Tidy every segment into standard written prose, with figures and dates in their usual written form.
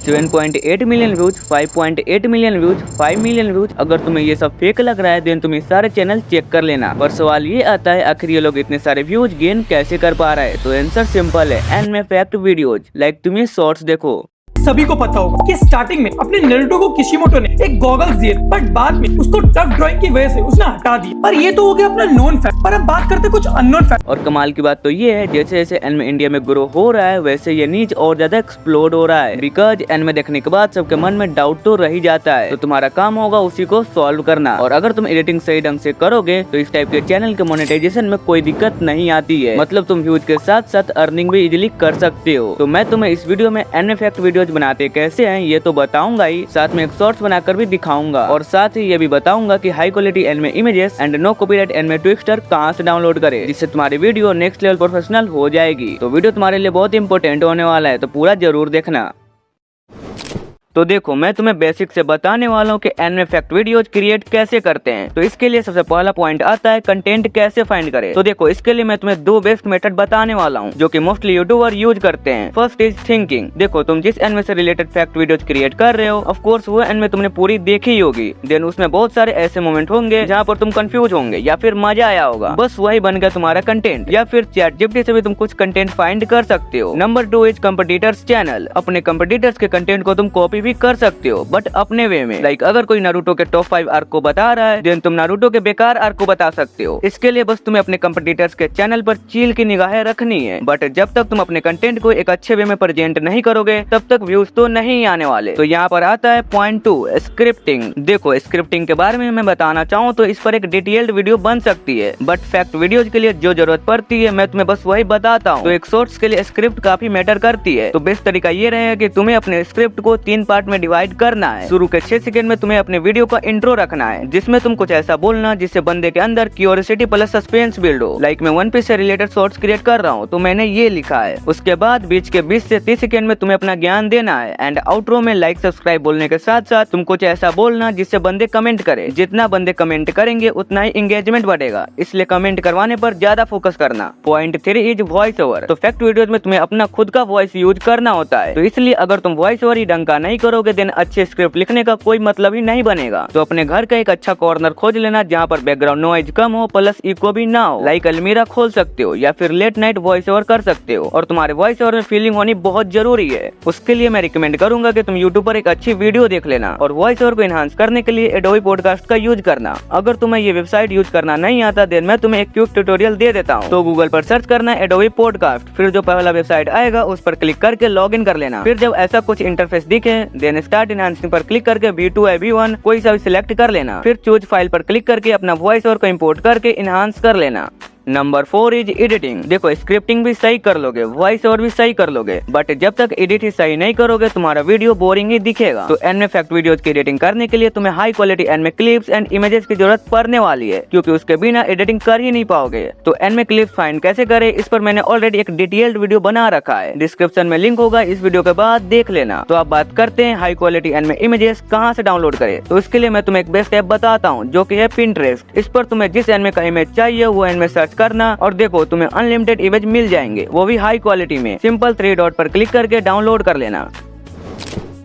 7.8 million views, 5.8 million views, 5 million views. अगर तुम्हें ये सब फेक लग रहा है देन तुम ये सारे चैनल चेक कर लेना। पर सवाल ये आता है आखिर ये लोग इतने सारे व्यूज गेन कैसे कर पा रहा है? तो आंसर सिंपल है, एनिमे फैक्ट वीडियोज। लाइक तुम ये शॉर्ट्स देखो। सभी को पता होगा कि स्टार्टिंग में अपने नारुतो को किशिमोटो ने एक गॉगल्स दिए, बट बाद में उसको टफ ड्राइंग की वजह से उसने हटा दिया। पर ये तो हो गया अपना नोन फैक्ट। पर अब बात करते कुछ अननोन फैक्ट। और कमाल की बात तो ये है जैसे जैसे एनिमे इंडिया में ग्रो हो रहा है वैसे ये नीच और ज्यादा एक्सप्लोड हो रहा है। बिकॉज एनिमे देखने के बाद सबके मन में डाउट तो रह ही जाता है, तो तुम्हारा काम होगा उसी को सॉल्व करना। और अगर तुम एडिटिंग सही ढंग से करोगे तो इस टाइप के चैनल के मोनेटाइजेशन में कोई दिक्कत नहीं आती है। मतलब तुम व्यूज के साथ साथ अर्निंग भी इजिली कर सकते हो। तो मैं तुम्हें इस वीडियो में एनिमे फैक्ट वीडियोज बनाते कैसे ये तो बताऊंगा ही, साथ में एक शॉर्ट्स बनाकर भी दिखाऊंगा। और साथ ही ये भी बताऊंगा कि high quality anime images and no copyright anime twister कहां से डाउनलोड करें, जिससे तुम्हारी वीडियो नेक्स्ट लेवल प्रोफेशनल हो जाएगी। तो वीडियो तुम्हारे लिए बहुत इंपॉर्टेंट होने वाला है, तो पूरा जरूर देखना। तो देखो मैं तुम्हें बेसिक से बताने वाला हूँ कि एनिमे फैक्ट वीडियोज क्रिएट कैसे करते हैं। तो इसके लिए सबसे पहला पॉइंट आता है कंटेंट कैसे फाइंड करें। तो देखो इसके लिए मैं तुम्हें दो बेस्ट मेथड बताने वाला हूँ जो कि मोस्टली यूट्यूबर यूज करते हैं। First is thinking. देखो तुम जिस एनिमे से रिलेटेड फैक्ट वीडियोज क्रिएट कर रहे हो ऑफ कोर्स वो एनिमे तुमने पूरी देखी ही होगी। देन उसमें बहुत सारे ऐसे मोमेंट होंगे जहाँ पर तुम कंफ्यूज होंगे या फिर मजा आया होगा, बस वही बन गया तुम्हारा कंटेंट। या फिर ChatGPT से भी तुम कुछ कंटेंट फाइंड कर सकते हो। Number 2 is competitors channel. अपने कंपटीटर्स के कंटेंट को तुम कॉपी भी कर सकते हो बट अपने वे में। लाइक अगर कोई नारुतो के टॉप 5 आर्क को बता रहा है देन तुम नारुतो के बेकार आर्क को बता सकते हो। इसके लिए बस तुम्हें अपने कंपटीटर्स के चैनल पर चील की निगाहें रखनी है, बट जब तक तुम अपने कंटेंट को एक अच्छे वे में प्रेजेंट नहीं करोगे तब तक व्यूज तो नहीं आने वाले। तो यहाँ पर आता है पॉइंट 2 स्क्रिप्टिंग। देखो स्क्रिप्टिंग के बारे में मैं बताना चाहूँ तो इस पर एक डिटेल्ड वीडियो बन सकती है, बट फैक्ट वीडियोज के लिए जो जरूरत पड़ती है मैं तुम्हें बस वही बताता हूँ। तो एक शॉर्ट्स के लिए स्क्रिप्ट काफी मैटर करती है। तो बेस्ट तरीका ये रहेगा कि तुम्हें अपने स्क्रिप्ट को 3 पार्ट में डिवाइड करना है। शुरू के 6 सेकंड में तुम्हें अपने वीडियो का इंट्रो रखना है जिसमें तुम कुछ ऐसा बोलना जिससे बंदे के अंदर क्यूरियोसिटी प्लस सस्पेंस बिल्ड हो। लाइक मैं वन पीस से रिलेटेड शॉर्ट्स क्रिएट कर रहा हूँ तो मैंने ये लिखा है। उसके बाद बीच के 20 से 30 सेकंड में तुम्हें अपना ज्ञान देना है एंड आउटरो में लाइक सब्सक्राइब बोलने के साथ साथ तुम कुछ ऐसा बोलना जिससे बंदे कमेंट करे। जितना बंदे कमेंट करेंगे उतना ही एंगेजमेंट बढ़ेगा, इसलिए कमेंट करवाने पर ज्यादा फोकस करना। Point 3 is voice over. तो फैक्ट वीडियोज में तुम्हें अपना खुद का वॉइस यूज करना होता है, तो इसलिए अगर तुम वॉइस ओवर ही ढंग का नहीं करोगे देन अच्छे स्क्रिप्ट लिखने का कोई मतलब ही नहीं बनेगा। तो अपने घर का एक अच्छा कॉर्नर खोज लेना जहाँ पर बैकग्राउंड नॉइज कम हो प्लस इको भी ना हो। लाइक अलमीरा खोल सकते हो या फिर लेट नाइट वॉइस ओवर कर सकते हो। और तुम्हारे वॉइस ओवर में फीलिंग होनी बहुत जरूरी है। उसके लिए मैं रिकमेंड करूंगा कि तुम यूट्यूब पर एक अच्छी वीडियो देख लेना और वॉइस ओवर को एनहांस करने के लिए एडोबी पॉडकास्ट का यूज करना। अगर तुम्हें ये वेबसाइट यूज करना नहीं आता देन मैं तुम्हें एक क्विक ट्यूटोरियल दे देता हूँ। तो गूगल पर सर्च करना एडोबी पॉडकास्ट, फिर जो पहला वेबसाइट आएगा उस पर क्लिक करके लॉग इन कर लेना। फिर जब ऐसा कुछ इंटरफेस दिखे देन स्टार्ट एनहांसिंग पर क्लिक करके V2 या V1 कोई सा भी सिलेक्ट कर लेना। फिर चूज फाइल पर क्लिक करके अपना वॉइस ओवर को इंपोर्ट करके इनहांस कर लेना। Number 4 is editing. देखो स्क्रिप्टिंग भी सही कर लोगे, वॉइस ओवर भी सही कर लोगे, बट जब तक एडिट ही सही नहीं करोगे तुम्हारा वीडियो बोरिंग ही दिखेगा। तो एनिमे फैक्ट वीडियोज की एडिटिंग करने के लिए तुम्हें high quality anime clips and images की जरूरत पड़ने वाली है, क्योंकि उसके बिना एडिटिंग कर ही नहीं पाओगे। तो एनिमे क्लिप्स फाइंड कैसे करें इस पर मैंने ऑलरेडी एक डिटेल्ड वीडियो बना रखा है, डिस्क्रिप्शन में लिंक होगा, इस वीडियो के बाद देख लेना। तो अब बात करते हैं हाई क्वालिटी एनिमे इमेजेस कहाँ से डाउनलोड करें। तो इसके लिए मैं तुम्हें एक बेस्ट ऐप बताता हूँ जो की है पिंटरेस्ट। इस पर तुम्हें जिस एनिमे का इमेज चाहिए वो एनिमे सर्च करना और देखो तुम्हें अनलिमिटेड इमेज मिल जाएंगे, वो भी हाई क्वालिटी में। सिंपल 3 डॉट पर क्लिक करके डाउनलोड कर लेना।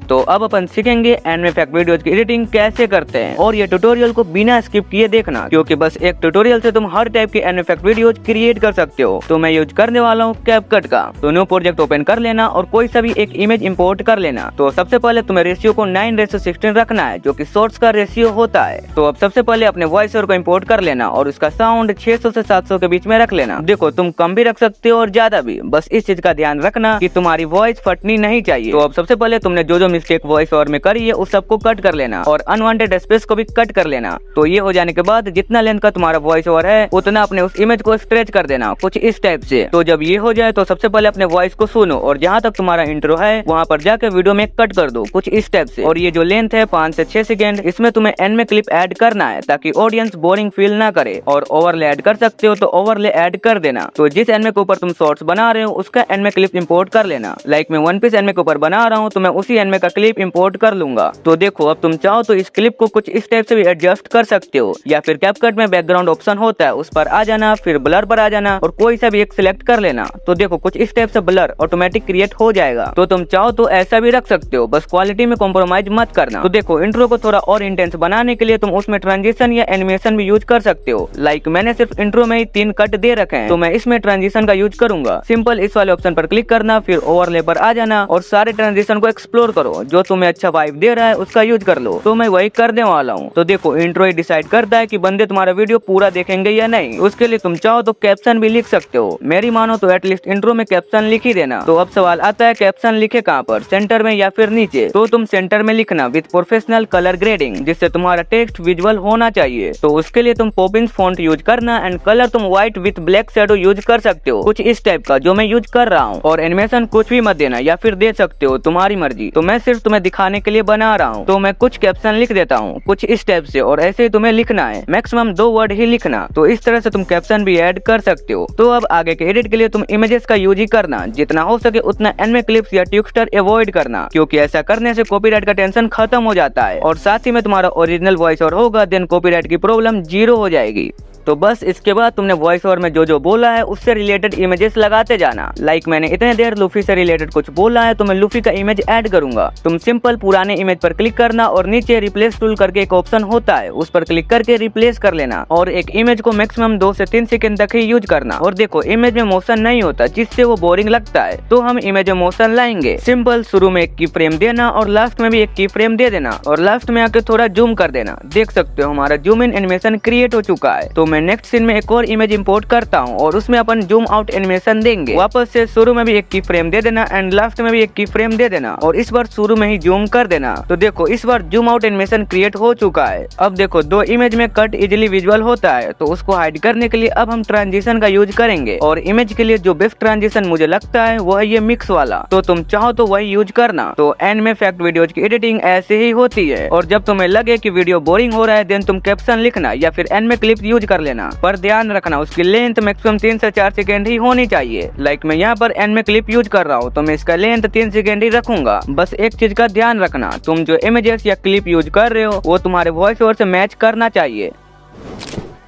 तो अब अपन सीखेंगे एनिमे फैक्ट वीडियोज की एडिटिंग कैसे करते हैं, और ये ट्यूटोरियल को बिना स्किप किए देखना क्योंकि बस एक ट्यूटोरियल से तुम हर टाइप के एनिमे फैक्ट वीडियोज क्रिएट कर सकते हो। तो मैं यूज करने वाला हूँ कैपकट का। तो न्यू प्रोजेक्ट ओपन कर लेना और कोई सा भी एक इमेज इंपोर्ट कर लेना। तो सबसे पहले तुम्हें रेशियो को 9:16 रखना है जो कि शॉर्ट्स का रेशियो होता है। तो अब सबसे पहले अपने वॉइस ओवर को इंपोर्ट कर लेना और उसका साउंड 600 से 700 के बीच में रख लेना। देखो तुम कम भी रख सकते हो और ज्यादा भी, बस इस चीज का ध्यान रखना कि तुम्हारी वॉइस फटनी नहीं चाहिए। तो अब सबसे पहले तुमने जो मिस्टेक वॉइस ओवर में करी है उस सबको कट कर लेना और अनवांटेड स्पेस को भी कट कर लेना। तो ये हो जाने के बाद जितना लेंथ का तुम्हारा वॉइस ओवर है उतना अपने उस इमेज को स्ट्रेच कर देना कुछ इस टाइप से। तो जब ये हो जाए तो सबसे पहले अपने वॉइस को सुनो और जहाँ तक तुम्हारा इंट्रो है वहाँ पर जाकर वीडियो में कट कर दो कुछ इस टाइप से। और ये जो लेंथ है 5 से 6 सेकेंड, इसमें तुम्हें एनिमे क्लिप ऐड करना है ताकि ऑडियंस बोरिंग फील ना करे। और ओवरले ऐड कर सकते हो तो ओवरले ऐड कर देना। तो जिस एनिमे के ऊपर तुम शॉर्ट्स बना रहे हो उसका एनिमे क्लिप इंपोर्ट कर लेना। लाइक मैं वन पीस एनिमे के ऊपर बना रहा हूँ तो मैं उसी एनिमे का का क्लिप इंपोर्ट कर लूंगा। तो देखो अब तुम चाहो तो इस क्लिप को कुछ इस टाइप से भी एडजस्ट कर सकते हो, या फिर कैपकट में बैकग्राउंड ऑप्शन होता है उस पर आ जाना, फिर ब्लर पर आ जाना और कोई सा भी एक सिलेक्ट कर लेना। तो देखो कुछ इस टाइप से ब्लर ऑटोमेटिक क्रिएट हो जाएगा। तो तुम चाहो तो ऐसा भी रख सकते हो, बस क्वालिटी में कॉम्प्रोमाइज मत करना। तो देखो इंट्रो को थोड़ा और इंटेंस बनाने के लिए तुम उसमें ट्रांजिशन या एनिमेशन भी यूज कर सकते हो। लाइक मैंने सिर्फ इंट्रो में ही 3 कट दे रखे हैं, तो मैं इसमें ट्रांजिशन का यूज करूंगा। सिंपल इस वाले ऑप्शन पर क्लिक करना, फिर ओवरले पर आ जाना और सारे ट्रांजिशन को एक्सप्लोर करो। जो तुम्हें अच्छा वाइब दे रहा है उसका यूज कर लो। तो मैं वही करने वाला हूँ। तो देखो इंट्रो ही डिसाइड करता है कि बंदे तुम्हारा वीडियो पूरा देखेंगे या नहीं। उसके लिए तुम चाहो तो कैप्शन भी लिख सकते हो। मेरी मानो तो एटलीस्ट इंट्रो में कैप्शन लिख ही देना। तो अब सवाल आता है कैप्शन लिखे कहाँ पर, सेंटर में या फिर नीचे? तो तुम सेंटर में लिखना विद प्रोफेशनल कलर ग्रेडिंग, जिससे तुम्हारा टेक्स्ट विजुअल होना चाहिए। तो उसके लिए तुम पॉपिंस फॉन्ट यूज करना एंड कलर तुम white with black shadow use कर सकते हो, कुछ इस टाइप का जो मैं यूज कर रहा हूँ। और एनिमेशन कुछ भी मत देना या फिर दे सकते हो, तुम्हारी मर्जी। तो मैं सिर्फ तुम्हें दिखाने के लिए बना रहा हूँ। तो मैं कुछ कैप्शन लिख देता हूँ कुछ इस टाइप से, और ऐसे ही तुम्हें लिखना है, मैक्सिमम 2 वर्ड ही लिखना। तो इस तरह से तुम कैप्शन भी ऐड कर सकते हो। तो अब आगे के एडिट के लिए तुम इमेजेस का यूज ही करना, जितना हो सके उतना एनिमे क्लिप्स या टेक्सचर अवॉइड करना, क्योंकि ऐसा करने से कॉपीराइट का टेंशन खत्म हो जाता है। और साथ ही में तुम्हारा ओरिजिनल वॉइस ओवर होगा, देन कॉपीराइट की प्रॉब्लम 0 हो जाएगी। तो बस इसके बाद तुमने वॉइस ओवर में जो जो बोला है उससे रिलेटेड इमेजेस लगाते जाना। लाइक मैंने इतने देर लूफी से रिलेटेड कुछ बोला है तो मैं लूफी का इमेज ऐड करूंगा। तुम सिंपल पुराने इमेज पर क्लिक करना और नीचे रिप्लेस टूल करके एक ऑप्शन होता है, उस पर क्लिक करके रिप्लेस कर लेना। और एक इमेज को मैक्सिमम 2 से 3 सेकंड तक ही यूज करना। और देखो इमेज में मोशन नहीं होता, जिससे वो बोरिंग लगता है। तो हम इमेज में मोशन लाएंगे। सिंपल शुरू में एक की फ्रेम देना और लास्ट में भी एक की फ्रेम दे देना, और लास्ट में आके थोड़ा जूम कर देना। देख सकते हो हमारा जूम इन एनिमेशन क्रिएट हो चुका है। तो मैं नेक्स्ट सीन में एक और इमेज इंपोर्ट करता हूँ और उसमें अपन जूम आउट एनिमेशन देंगे। वापस से शुरू में भी एक की फ्रेम दे देना एंड लास्ट में भी एक की फ्रेम दे देना, और इस बार शुरू में ही जूम कर देना। तो देखो इस बार जूम आउट एनिमेशन क्रिएट हो चुका है। अब देखो 2 इमेज में कट इजिली विजुअल होता है, तो उसको हाइड करने के लिए अब हम ट्रांजिशन का यूज करेंगे। और इमेज के लिए जो बेस्ट ट्रांजिशन मुझे लगता है वो है ये मिक्स वाला। तो तुम चाहो तो वही यूज करना। तो एंड में फैक्ट वीडियोज की एडिटिंग ऐसे ही होती है। और जब तुम्हें लगे कि वीडियो बोरिंग हो रहा है देन तुम कैप्शन लिखना या फिर एंड में क्लिप यूज कर लेना। पर ध्यान रखना उसकी लेंथ मैक्सिमम 3 से 4 सेकंड ही होनी चाहिए। लाइक मैं यहाँ पर एंड में क्लिप यूज कर रहा हूँ तो मैं इसका लेंथ 3 सेकंड ही रखूंगा। बस एक चीज का ध्यान रखना, तुम जो इमेजेस या क्लिप यूज कर रहे हो वो तुम्हारे वॉइस ओवर से मैच करना चाहिए।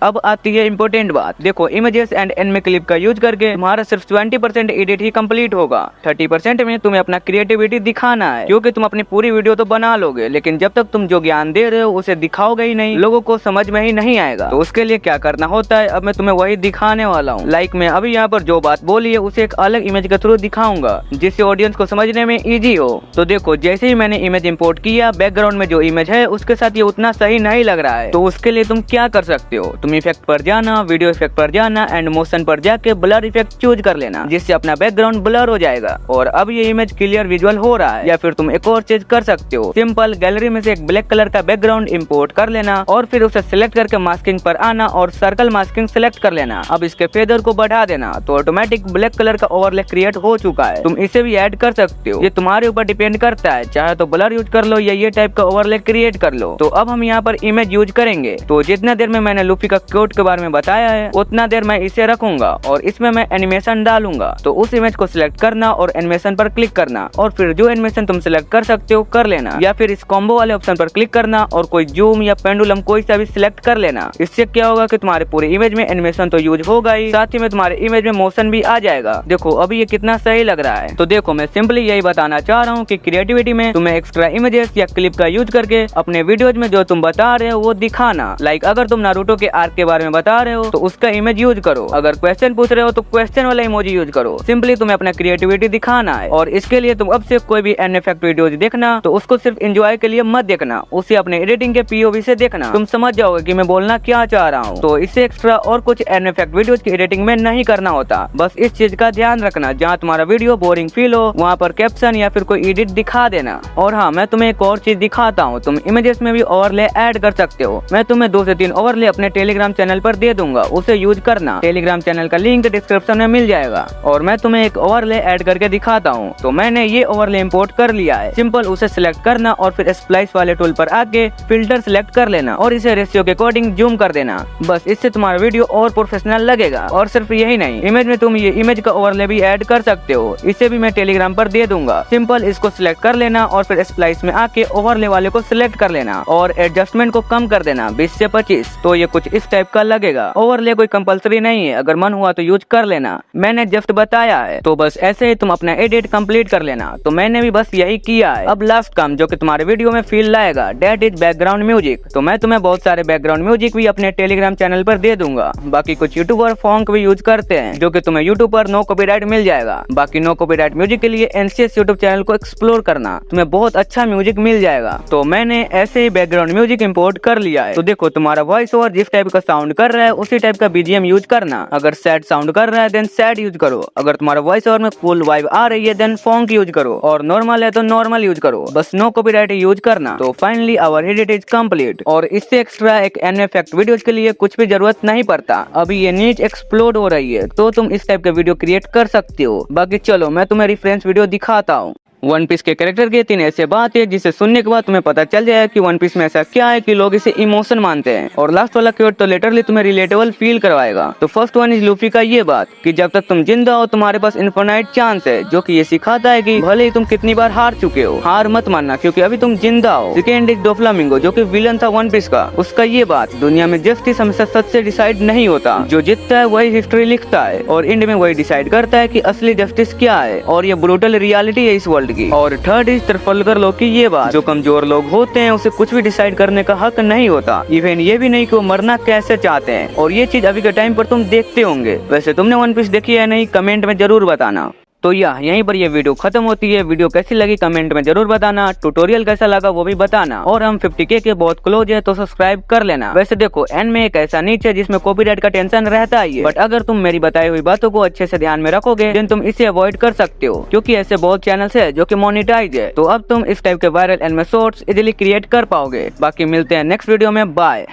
अब आती है इम्पोर्टेंट बात। देखो इमेजेस एंड एंड में क्लिप का यूज करके तुम्हारा सिर्फ 20% एडिट ही कंप्लीट होगा। 30% में तुम्हें अपना क्रिएटिविटी दिखाना है, क्योंकि तुम अपनी पूरी वीडियो तो बना लोगे लेकिन जब तक तुम जो ज्ञान दे रहे हो उसे दिखाओगे ही नहीं, लोगों को समझ में ही नहीं आएगा। तो उसके लिए क्या करना होता है अब मैं तुम्हें वही दिखाने वाला हूँ। लाइक मैं अभी यहाँ पर जो बात बोली है उसे एक अलग इमेज के थ्रू दिखाऊंगा, जिससे ऑडियंस को समझने में इजी हो। तो देखो जैसे ही मैंने इमेज इम्पोर्ट किया, बैकग्राउंड में जो इमेज है उसके साथ ये उतना सही नहीं लग रहा है। तो उसके लिए तुम क्या कर सकते हो, तुम इफेक्ट पर जाना, वीडियो इफेक्ट पर जाना एंड मोशन पर जाके ब्लर इफेक्ट चूज कर लेना, जिससे अपना बैकग्राउंड ब्लर हो जाएगा और अब ये इमेज क्लियर विजुअल हो रहा है। या फिर तुम एक और चीज कर सकते हो, सिंपल गैलरी में से एक ब्लैक कलर का बैकग्राउंड इंपोर्ट कर लेना और फिर उसे सिलेक्ट करके मास्किंग पर आना और सर्कल मास्किंग सिलेक्ट कर लेना। अब इसके फेदर को बढ़ा देना तो ऑटोमेटिक ब्लैक कलर का ओवरले क्रिएट हो चुका है। तुम इसे भी ऐड कर सकते हो, ये तुम्हारे ऊपर डिपेंड करता है, चाहे तो ब्लर यूज कर लो या ये टाइप का ओवरले क्रिएट कर लो। तो अब हम यहाँ पर इमेज यूज करेंगे। तो जितना देर में मैंने लूफी का कोड के बारे में बताया है उतना देर मैं इसे रखूंगा और इसमें मैं एनिमेशन डालूंगा। तो उस इमेज को सिलेक्ट करना और एनिमेशन पर क्लिक करना और फिर जो एनिमेशन तुम सिलेक्ट कर सकते हो कर लेना, या फिर इस कॉम्बो वाले ऑप्शन पर क्लिक करना और कोई जूम या पेंडुलम कोई सा भी सिलेक्ट कर लेना। इससे क्या होगा कि तुम्हारे पूरे इमेज में एनिमेशन तो यूज होगा ही, साथ ही में तुम्हारे इमेज में मोशन भी आ जाएगा। देखो अभी ये कितना सही लग रहा है। तो देखो मैं सिंपली यही बताना चाह रहा हूँ कि क्रिएटिविटी में तुम्हें एक्स्ट्रा इमेजेस या क्लिप का यूज करके अपने वीडियोज में जो तुम बता रहे हो वो दिखाना। लाइक अगर तुम नारुतो के आर्क के बारे में बता रहे हो तो उसका इमेज यूज करो, अगर क्वेश्चन पूछ रहे हो तो क्वेश्चन वाला इमोजी यूज करो। सिंपली तुम्हें अपना क्रिएटिविटी दिखाना है और इसके लिए तुम अब से कोई भी एन इफेक्ट वीडियोज देखना तो उसको सिर्फ एंजॉय के लिए मत देखना, उसे अपने एडिटिंग के पीओवी से देखना। तुम समझ जाओगे कि मैं बोलना क्या चाह रहा हूँ। तो इससे एक्स्ट्रा और कुछ एन इफेक्ट वीडियोज की एडिटिंग में नहीं करना होता। बस इस चीज का ध्यान रखना, जहाँ तुम्हारा वीडियो बोरिंग फील हो वहाँ पर कैप्शन या फिर कोई एडिट दिखा देना। और हाँ मैं तुम्हें एक और चीज दिखाता हूँ, तुम इमेजेस में भी ओवरले ऐड कर सकते हो। मैं तुम्हें 2 से 3 ओवरले अपने टेलीग्राम टेलीग्राम चैनल पर दे दूंगा, उसे यूज करना। टेलीग्राम चैनल का लिंक डिस्क्रिप्शन में मिल जाएगा। और मैं तुम्हें एक ओवरले ऐड करके दिखाता हूँ। तो मैंने ये ओवरले इंपोर्ट कर लिया है। सिंपल उसे सिलेक्ट करना और फिर स्प्लाइस वाले टूल पर आके फिल्टर सिलेक्ट कर लेना और इसे रेशियो के अकॉर्डिंग जूम कर देना। बस इससे तुम्हारा वीडियो और प्रोफेशनल लगेगा। और सिर्फ यही नहीं, इमेज में तुम ये इमेज का ओवरले भी ऐड कर सकते हो। इसे भी मैं टेलीग्राम पर दे दूंगा। सिंपल इसको सिलेक्ट कर लेना और फिर स्प्लाइस में आके ओवरले वाले को सिलेक्ट कर लेना और एडजस्टमेंट को कम कर देना 20 से 25। तो ये कुछ इस टाइप का लगेगा। ओवरले कोई कंपलसरी नहीं है, अगर मन हुआ तो यूज कर लेना, मैंने जस्ट बताया है। तो बस ऐसे ही तुम अपना एडिट कंप्लीट कर लेना। तो मैंने भी बस यही किया है। अब लास्ट काम जो कि तुम्हारे वीडियो में फील लाएगा, डेट इज बैकग्राउंड म्यूजिक। तो मैं तुम्हें बहुत सारे बैकग्राउंड म्यूजिक भी अपने टेलीग्राम चैनल पर दे दूंगा। बाकी कुछ यूट्यूबर फॉन्क भी यूज करते हैं जो कि तुम्हें यूट्यूब पर नो कॉपीराइट मिल जाएगा। बाकी नो कॉपीराइट म्यूजिक के लिए एनसीएस यूट्यूब चैनल को एक्सप्लोर करना, तुम्हें बहुत अच्छा म्यूजिक मिल जाएगा। तो मैंने ऐसे ही बैकग्राउंड म्यूजिक इंपोर्ट कर लिया है। तो देखो तुम्हारा वॉइस ओवर जिस टाइप का साउंड कर रहा है उसी टाइप का बीजीएम यूज करना। अगर सैड साउंड कर रहा है देन सैड यूज करो। अगर तुम्हारा वॉइस ओवर में कूल वाइब आ रही है देन फॉन्क यूज करो और नॉर्मल है तो नॉर्मल यूज करो। बस नो कॉपीराइट यूज करना। तो finally our edit is complete. और इससे एक्स्ट्रा एक एनिमे इफेक्ट वीडियोस के लिए कुछ भी जरूरत नहीं पड़ता। अभी ये नीच एक्सप्लोड हो रही है तो तुम इस टाइप के वीडियो क्रिएट कर सकते हो। बाकी चलो मैं तुम्हें रेफरेंस वीडियो दिखाता हूँ। वन पीस के कैरेक्टर के 3 ऐसे बात है जिसे सुनने के बाद तुम्हें पता चल जाएगा कि वन पीस में ऐसा क्या है कि लोग इसे इमोशन मानते हैं। और लास्ट वाला क्योट तो लिटरली तुम्हें रिलेटेबल फील करवाएगा। तो फर्स्ट वन इज लूफी का ये बात कि जब तक तुम जिंदा हो तुम्हारे पास इनफिनाइट चांस है, जो कि ये सिखाता है कि भले ही तुम कितनी बार हार चुके हो, हार मत मानना क्योंकि अभी तुम जिंदा हो। सेकेंड इज डोफ्लामिंगो जो कि विलन था वन पीस का, उसका ये बात दुनिया में जस्टिस हमेशा सच से डिसाइड नहीं होता, जो जीतता है वही हिस्ट्री लिखता है और एंड में वही डिसाइड करता है कि असली जस्टिस क्या है। और ये ब्रूटल रियलिटी है इस वर्ल्ड की। और थर्ड ट्रफल्गर लोग की ये बात, जो कमजोर लोग होते हैं उसे कुछ भी डिसाइड करने का हक नहीं होता, इवन ये भी नहीं कि वो मरना कैसे चाहते हैं। और ये चीज अभी के टाइम पर तुम देखते होंगे। वैसे तुमने वन पीस देखी है नहीं, कमेंट में जरूर बताना। तो यहीं पर ये वीडियो खत्म होती है। वीडियो कैसी लगी कमेंट में जरूर बताना। ट्यूटोरियल कैसा लगा वो भी बताना। और हम 50K के बहुत क्लोज है तो सब्सक्राइब कर लेना। वैसे देखो एनिमे एक ऐसा नीच है जिसमें कॉपीराइट का टेंशन रहता ही है, बट अगर तुम मेरी बताई हुई बातों को अच्छे से ध्यान में रखोगे देन तुम इसे अवॉइड कर सकते हो, क्योंकि ऐसे बहुत चैनल्स है जो कि मोनेटाइज है। तो अब तुम इस टाइप के viral anime shorts easily create कर पाओगे। बाकी मिलते हैं नेक्स्ट वीडियो में, बाय।